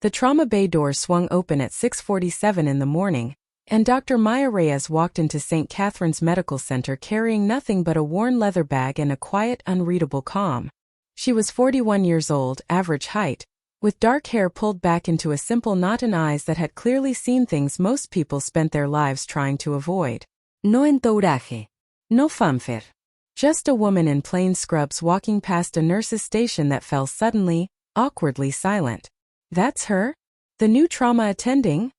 The trauma bay doors swung open at 6:47 in the morning, and Dr. Maya Reyes walked into St. Catherine's Medical Center carrying nothing but a worn leather bag and a quiet, unreadable calm. She was 41 years old, average height, with dark hair pulled back into a simple knot and eyes that had clearly seen things most people spent their lives trying to avoid. No entourage. No fanfare. Just a woman in plain scrubs walking past a nurse's station that fell suddenly, awkwardly silent. "That's her? The new trauma attending?"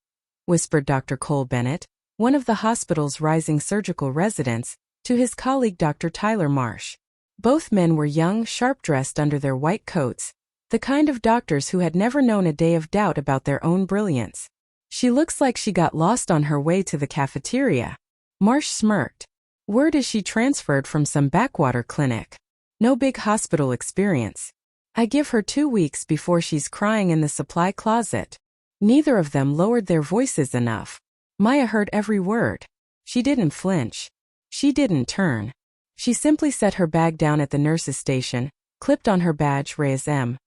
whispered Dr. Cole Bennett, one of the hospital's rising surgical residents, to his colleague Dr. Tyler Marsh. Both men were young, sharp-dressed under their white coats, the kind of doctors who had never known a day of doubt about their own brilliance. "She looks like she got lost on her way to the cafeteria." Marsh smirked. "Word is she transferred from some backwater clinic. No big hospital experience. I give her 2 weeks before she's crying in the supply closet." Neither of them lowered their voices enough. Maya heard every word. She didn't flinch. She didn't turn. She simply set her bag down at the nurse's station, clipped on her badge Reyes M.,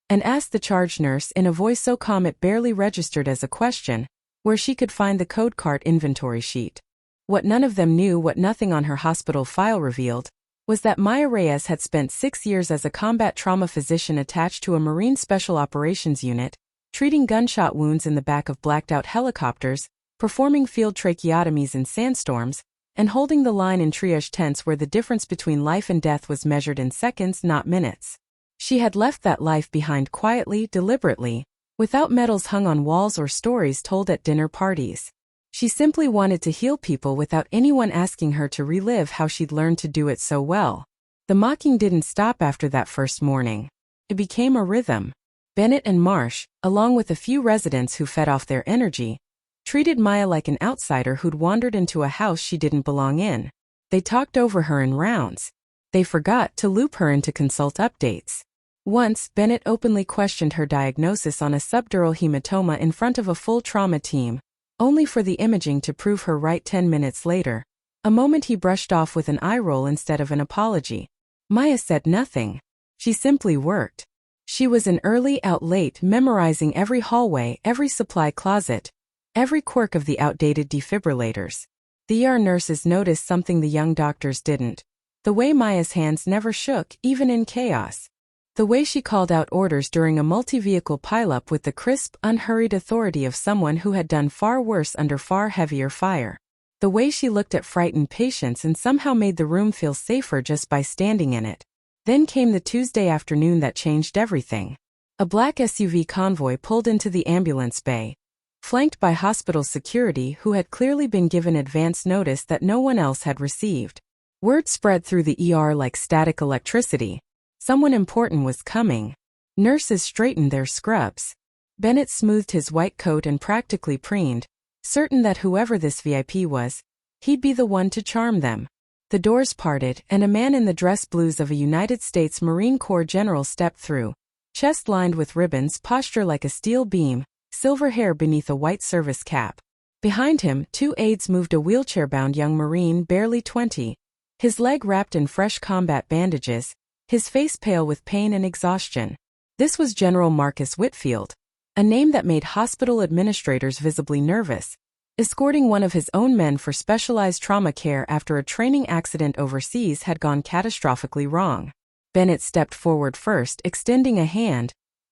and asked the charge nurse in a voice so calm it barely registered as a question, where she could find the code cart inventory sheet. What none of them knew, what nothing on her hospital file revealed, was that Maya Reyes had spent 6 years as a combat trauma physician attached to a Marine Special Operations Unit, treating gunshot wounds in the back of blacked-out helicopters, performing field tracheotomies in sandstorms, and holding the line in triage tents where the difference between life and death was measured in seconds, not minutes. She had left that life behind quietly, deliberately, without medals hung on walls or stories told at dinner parties. She simply wanted to heal people without anyone asking her to relive how she'd learned to do it so well. The mocking didn't stop after that first morning. It became a rhythm. Bennett and Marsh, along with a few residents who fed off their energy, treated Maya like an outsider who'd wandered into a house she didn't belong in. They talked over her in rounds. They forgot to loop her into consult updates. Once, Bennett openly questioned her diagnosis on a subdural hematoma in front of a full trauma team, only for the imaging to prove her right 10 minutes later, a moment he brushed off with an eye roll instead of an apology. Maya said nothing. She simply worked. She was in early, out late, memorizing every hallway, every supply closet, every quirk of the outdated defibrillators. The ER nurses noticed something the young doctors didn't. The way Maya's hands never shook, even in chaos. The way she called out orders during a multi-vehicle pileup with the crisp, unhurried authority of someone who had done far worse under far heavier fire. The way she looked at frightened patients and somehow made the room feel safer just by standing in it. Then came the Tuesday afternoon that changed everything. A black SUV convoy pulled into the ambulance bay, flanked by hospital security who had clearly been given advance notice that no one else had received. Word spread through the ER like static electricity. Someone important was coming. Nurses straightened their scrubs. Bennett smoothed his white coat and practically preened, certain that whoever this VIP was, he'd be the one to charm them. The doors parted, and a man in the dress blues of a United States Marine Corps general stepped through, chest lined with ribbons, posture like a steel beam, silver hair beneath a white service cap. Behind him, 2 aides moved a wheelchair-bound young Marine barely 20, his leg wrapped in fresh combat bandages, his face pale with pain and exhaustion. This was General Marcus Whitfield, a name that made hospital administrators visibly nervous, escorting one of his own men for specialized trauma care after a training accident overseas had gone catastrophically wrong. Bennett stepped forward first, extending a hand,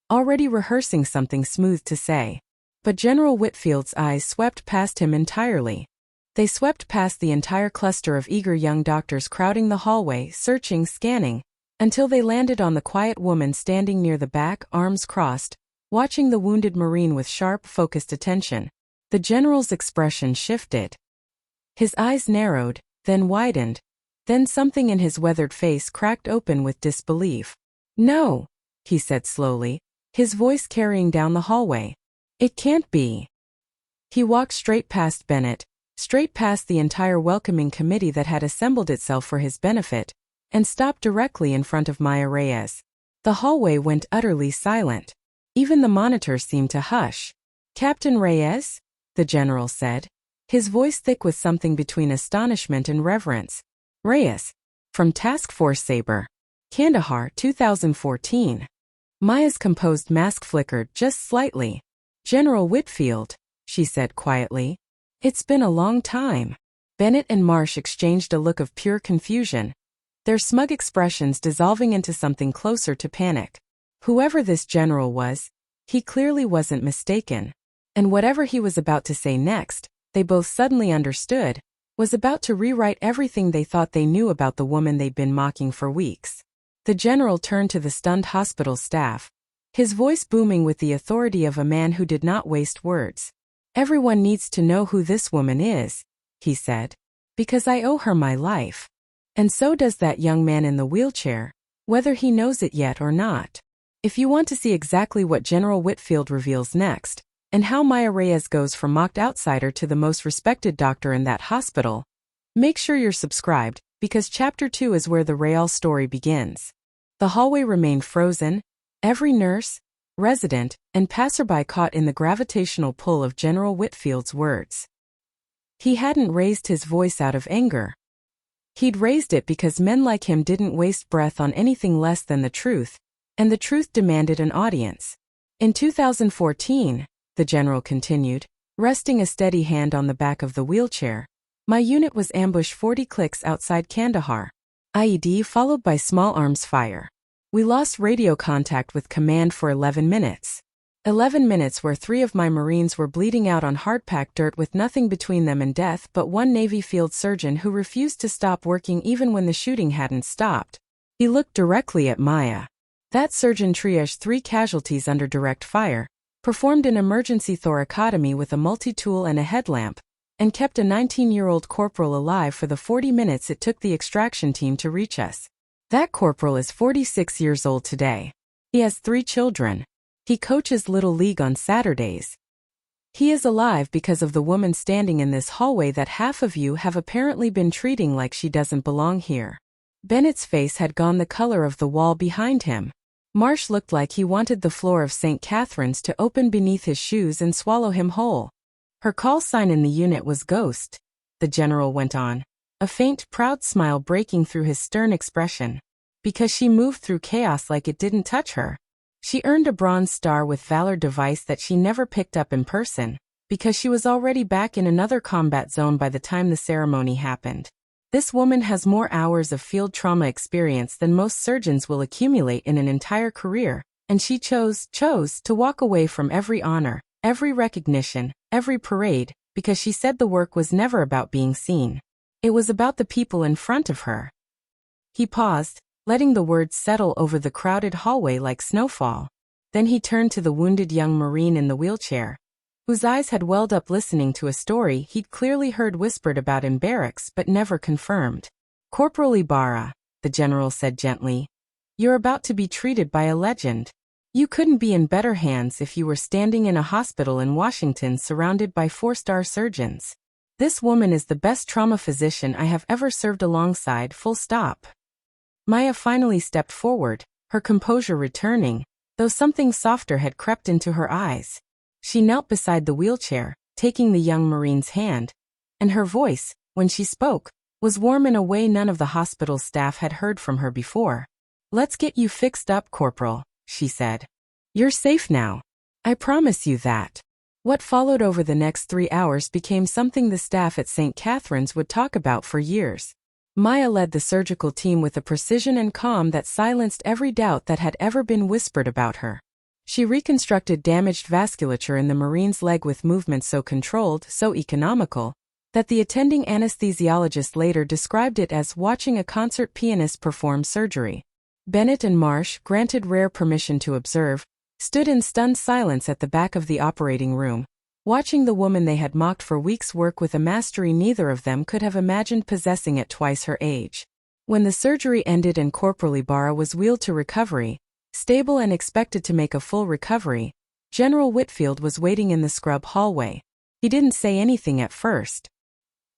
already rehearsing something smooth to say. But General Whitfield's eyes swept past him entirely. They swept past the entire cluster of eager young doctors crowding the hallway, searching, scanning, until they landed on the quiet woman standing near the back, arms crossed, watching the wounded Marine with sharp, focused attention. The general's expression shifted. His eyes narrowed, then widened, then something in his weathered face cracked open with disbelief. "No," he said slowly, his voice carrying down the hallway. "It can't be." He walked straight past Bennett, straight past the entire welcoming committee that had assembled itself for his benefit, and stopped directly in front of Maya Reyes. The hallway went utterly silent. Even the monitor seemed to hush. "Captain Reyes?" the general said, his voice thick with something between astonishment and reverence. "Reyes. From Task Force Sabre. Kandahar, 2014. Maya's composed mask flickered just slightly. "General Whitfield," she said quietly. "It's been a long time." Bennett and Marsh exchanged a look of pure confusion, their smug expressions dissolving into something closer to panic. Whoever this general was, he clearly wasn't mistaken. And whatever he was about to say next, they both suddenly understood, was about to rewrite everything they thought they knew about the woman they'd been mocking for weeks. The general turned to the stunned hospital staff, his voice booming with the authority of a man who did not waste words. "Everyone needs to know who this woman is," he said, "because I owe her my life. And so does that young man in the wheelchair, whether he knows it yet or not." If you want to see exactly what General Whitfield reveals next, and how Maya Reyes goes from mocked outsider to the most respected doctor in that hospital, make sure you're subscribed, because Chapter 2 is where the Reyes story begins. The hallway remained frozen, every nurse, resident, and passerby caught in the gravitational pull of General Whitfield's words. He hadn't raised his voice out of anger. He'd raised it because men like him didn't waste breath on anything less than the truth, and the truth demanded an audience. "In 2014, the general continued, resting a steady hand on the back of the wheelchair, my unit was ambushed 40 clicks outside Kandahar. IED followed by small arms fire. We lost radio contact with command for 11 minutes. 11 minutes where 3 of my Marines were bleeding out on hard-packed dirt with nothing between them and death but one Navy field surgeon who refused to stop working even when the shooting hadn't stopped." He looked directly at Maya. "That surgeon triaged 3 casualties under direct fire, performed an emergency thoracotomy with a multi-tool and a headlamp, and kept a 19-year-old corporal alive for the 40 minutes it took the extraction team to reach us. That corporal is 46 years old today. He has 3 children. He coaches Little League on Saturdays. He is alive because of the woman standing in this hallway that half of you have apparently been treating like she doesn't belong here." Bennett's face had gone the color of the wall behind him. Marsh looked like he wanted the floor of St. Catherine's to open beneath his shoes and swallow him whole. "Her call sign in the unit was Ghost," the general went on, a faint, proud smile breaking through his stern expression. "Because she moved through chaos like it didn't touch her. She earned a Bronze Star with Valor device that she never picked up in person, because she was already back in another combat zone by the time the ceremony happened. This woman has more hours of field trauma experience than most surgeons will accumulate in an entire career, and she chose to walk away from every honor, every recognition, every parade, because she said the work was never about being seen. It was about the people in front of her." He paused, letting the words settle over the crowded hallway like snowfall. Then he turned to the wounded young Marine in the wheelchair, whose eyes had welled up listening to a story he'd clearly heard whispered about in barracks but never confirmed. "Corporal Ibarra," the general said gently, "you're about to be treated by a legend. You couldn't be in better hands if you were standing in a hospital in Washington surrounded by 4-star surgeons. This woman is the best trauma physician I have ever served alongside, full stop." Maya finally stepped forward, her composure returning, though something softer had crept into her eyes. She knelt beside the wheelchair, taking the young Marine's hand, and her voice, when she spoke, was warm in a way none of the hospital staff had heard from her before. "Let's get you fixed up, Corporal," she said. "You're safe now. I promise you that." What followed over the next 3 hours became something the staff at St. Catherine's would talk about for years. Maya led the surgical team with a precision and calm that silenced every doubt that had ever been whispered about her. She reconstructed damaged vasculature in the Marine's leg with movements so controlled, so economical, that the attending anesthesiologist later described it as watching a concert pianist perform surgery. Bennett and Marsh, granted rare permission to observe, stood in stunned silence at the back of the operating room, watching the woman they had mocked for weeks work with a mastery neither of them could have imagined possessing at twice her age. When the surgery ended and Corporal Ibarra was wheeled to recovery, stable and expected to make a full recovery, General Whitfield was waiting in the scrub hallway. He didn't say anything at first.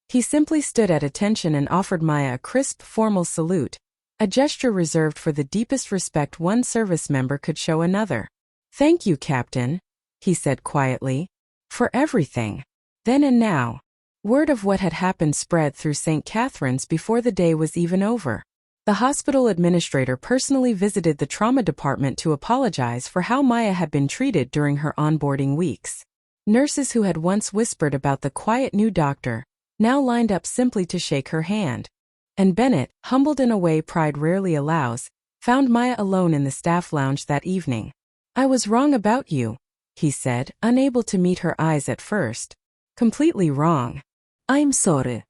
He simply stood at attention and offered Maya a crisp, formal salute, a gesture reserved for the deepest respect one service member could show another. "Thank you, Captain," he said quietly. "For everything. Then and now." Word of what had happened spread through St. Catherine's before the day was even over. The hospital administrator personally visited the trauma department to apologize for how Maya had been treated during her onboarding weeks. Nurses who had once whispered about the quiet new doctor now lined up simply to shake her hand. And Bennett, humbled in a way pride rarely allows, found Maya alone in the staff lounge that evening. "I was wrong about you," he said, unable to meet her eyes at first. "Completely wrong." "I'm sorry."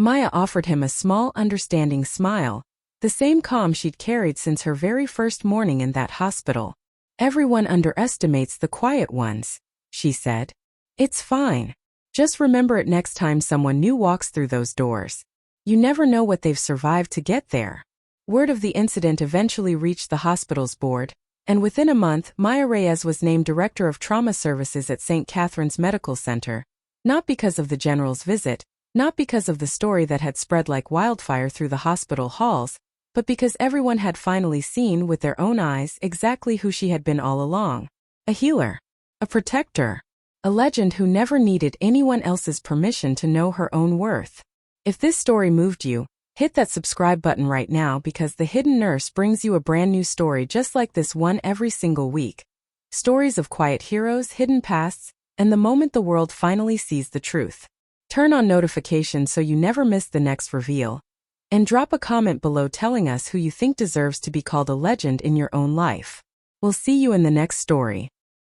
Maya offered him a small, understanding smile, the same calm she'd carried since her very first morning in that hospital. "Everyone underestimates the quiet ones," she said. "It's fine. Just remember it next time someone new walks through those doors. You never know what they've survived to get there." Word of the incident eventually reached the hospital's board, and within a month, Maya Reyes was named Director of Trauma Services at St. Catherine's Medical Center, not because of the general's visit, not because of the story that had spread like wildfire through the hospital halls, but because everyone had finally seen with their own eyes exactly who she had been all along. A healer. A protector. A legend who never needed anyone else's permission to know her own worth. If this story moved you, hit that subscribe button right now because The Hidden Nurse brings you a brand new story just like this one every single week. Stories of quiet heroes, hidden pasts, and the moment the world finally sees the truth. Turn on notifications so you never miss the next reveal. And drop a comment below telling us who you think deserves to be called a legend in your own life. We'll see you in the next story.